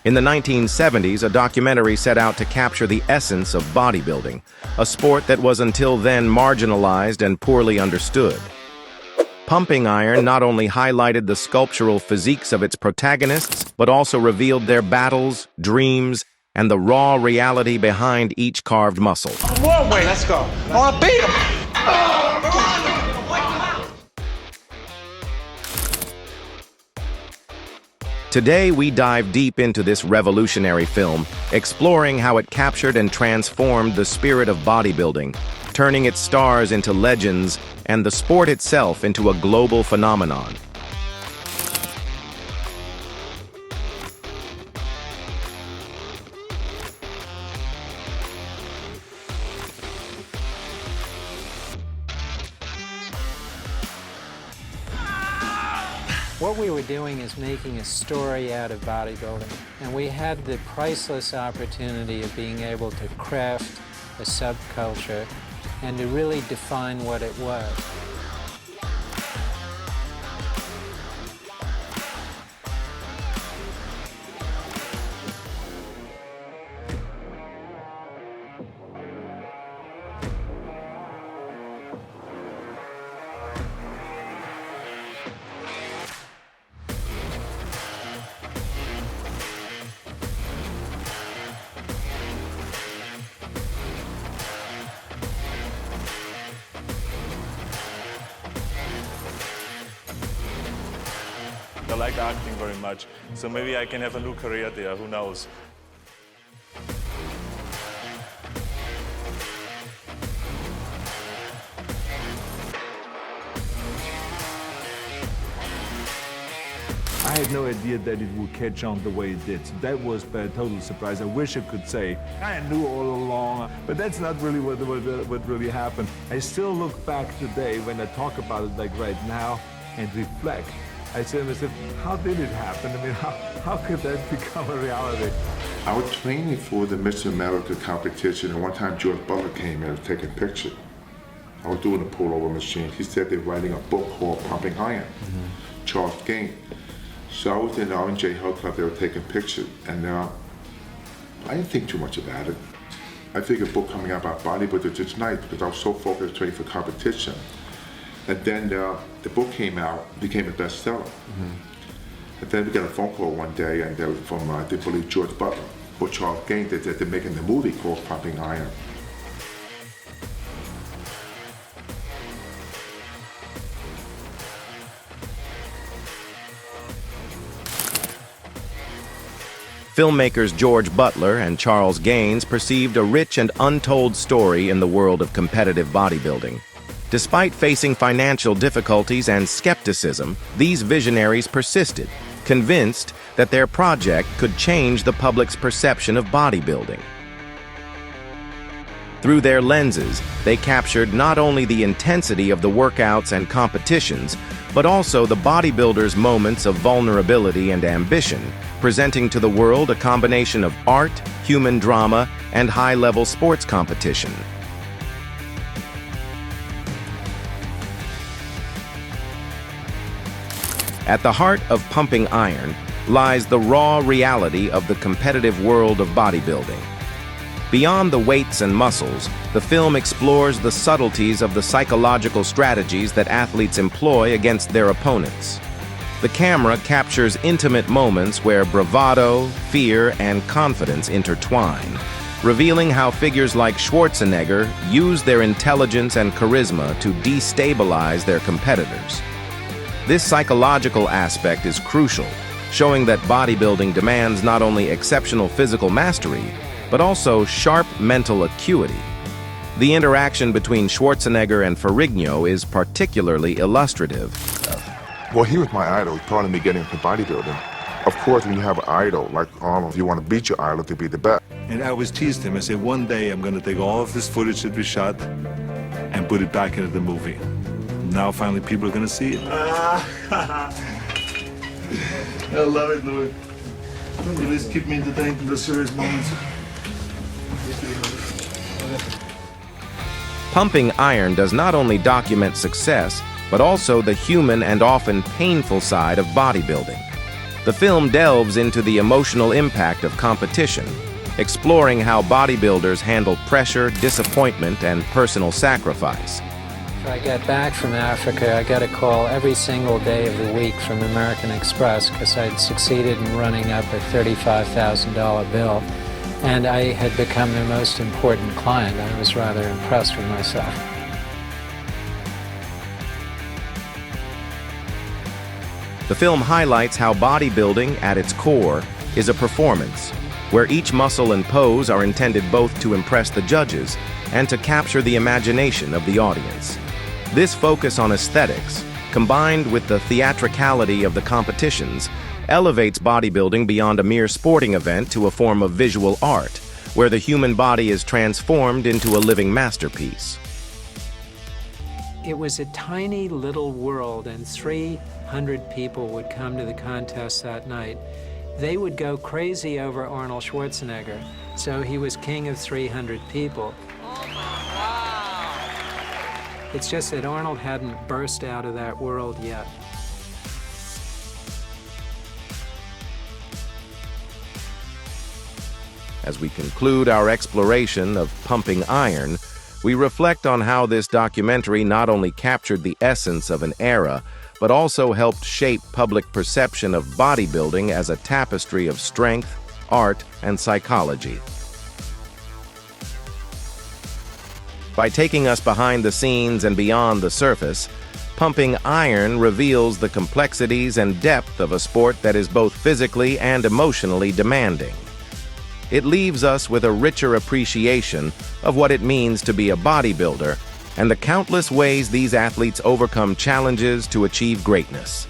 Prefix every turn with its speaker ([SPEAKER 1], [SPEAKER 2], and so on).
[SPEAKER 1] In the 1970s, a documentary set out to capture the essence of bodybuilding, a sport that was until then marginalized and poorly understood. Pumping iron not only highlighted the sculptural physiques of its protagonists, but also revealed their battles, dreams, and the raw reality behind each carved muscle.
[SPEAKER 2] One way, let's go. I want to beat him.
[SPEAKER 1] Today, we dive deep into this revolutionary film, exploring how it captured and transformed the spirit of bodybuilding, turning its stars into legends and the sport itself into a global phenomenon.
[SPEAKER 3] What we were doing is making a story out of bodybuilding, and we had the priceless opportunity of being able to craft a subculture and to really define what it was.
[SPEAKER 4] I like acting very much, so maybe I can have a new career there, who knows.
[SPEAKER 5] I had no idea that it would catch on the way it did. So that was a total surprise. I wish I could say I knew all along, but that's not really what really happened. I still look back today when I talk about it like right now and reflect. I say to myself, how did it happen? I mean, how could that become a reality?
[SPEAKER 6] I was training for the Mr. America competition, and one time George Butler came in and was taking pictures. I was doing a pullover machine. He said they're writing a book called Pumping Iron, Charles Gaines. So I was in the R&J Hotel, they were taking pictures, and I didn't think too much about it. I figured a book coming out about bodybuilders is nice because I was so focused training for competition. And then the book came out, became a bestseller. And then we got a phone call one day, and they were from, I believe, George Butler or Charles Gaines, that they're making the movie called Pumping Iron.
[SPEAKER 1] Filmmakers George Butler and Charles Gaines perceived a rich and untold story in the world of competitive bodybuilding. Despite facing financial difficulties and skepticism, these visionaries persisted, convinced that their project could change the public's perception of bodybuilding. Through their lenses, they captured not only the intensity of the workouts and competitions, but also the bodybuilders' moments of vulnerability and ambition, presenting to the world a combination of art, human drama, and high-level sports competition. At the heart of Pumping Iron lies the raw reality of the competitive world of bodybuilding. Beyond the weights and muscles, the film explores the subtleties of the psychological strategies that athletes employ against their opponents. The camera captures intimate moments where bravado, fear, and confidence intertwine, revealing how figures like Schwarzenegger use their intelligence and charisma to destabilize their competitors. This psychological aspect is crucial, showing that bodybuilding demands not only exceptional physical mastery, but also sharp mental acuity. The interaction between Schwarzenegger and Ferrigno is particularly illustrative.
[SPEAKER 6] Well, he was my idol. He taught me getting into bodybuilding. Of course, when you have an idol like Arnold, you want to beat your idol to be the best.
[SPEAKER 5] And I always teased him. I said, one day I'm going to take all of this footage that we shot and put it back into the movie. Now finally people are going to see it.
[SPEAKER 7] I love it, Louis. You always keep me entertained in the serious moments.
[SPEAKER 1] Pumping Iron does not only document success, but also the human and often painful side of bodybuilding. The film delves into the emotional impact of competition, exploring how bodybuilders handle pressure, disappointment, and personal sacrifice.
[SPEAKER 3] I got back from Africa, I got a call every single day of the week from American Express because I'd succeeded in running up a $35,000 bill, and I had become their most important client. I was rather impressed with myself.
[SPEAKER 1] The film highlights how bodybuilding, at its core, is a performance, where each muscle and pose are intended both to impress the judges and to capture the imagination of the audience. This focus on aesthetics, combined with the theatricality of the competitions, elevates bodybuilding beyond a mere sporting event to a form of visual art, where the human body is transformed into a living masterpiece.
[SPEAKER 3] It was a tiny little world, and 300 people would come to the contest that night. They would go crazy over Arnold Schwarzenegger, so he was king of 300 people. It's just that Arnold hadn't burst out of that world yet.
[SPEAKER 1] As we conclude our exploration of pumping iron, we reflect on how this documentary not only captured the essence of an era, but also helped shape public perception of bodybuilding as a tapestry of strength, art, and psychology. By taking us behind the scenes and beyond the surface, Pumping Iron reveals the complexities and depth of a sport that is both physically and emotionally demanding. It leaves us with a richer appreciation of what it means to be a bodybuilder and the countless ways these athletes overcome challenges to achieve greatness.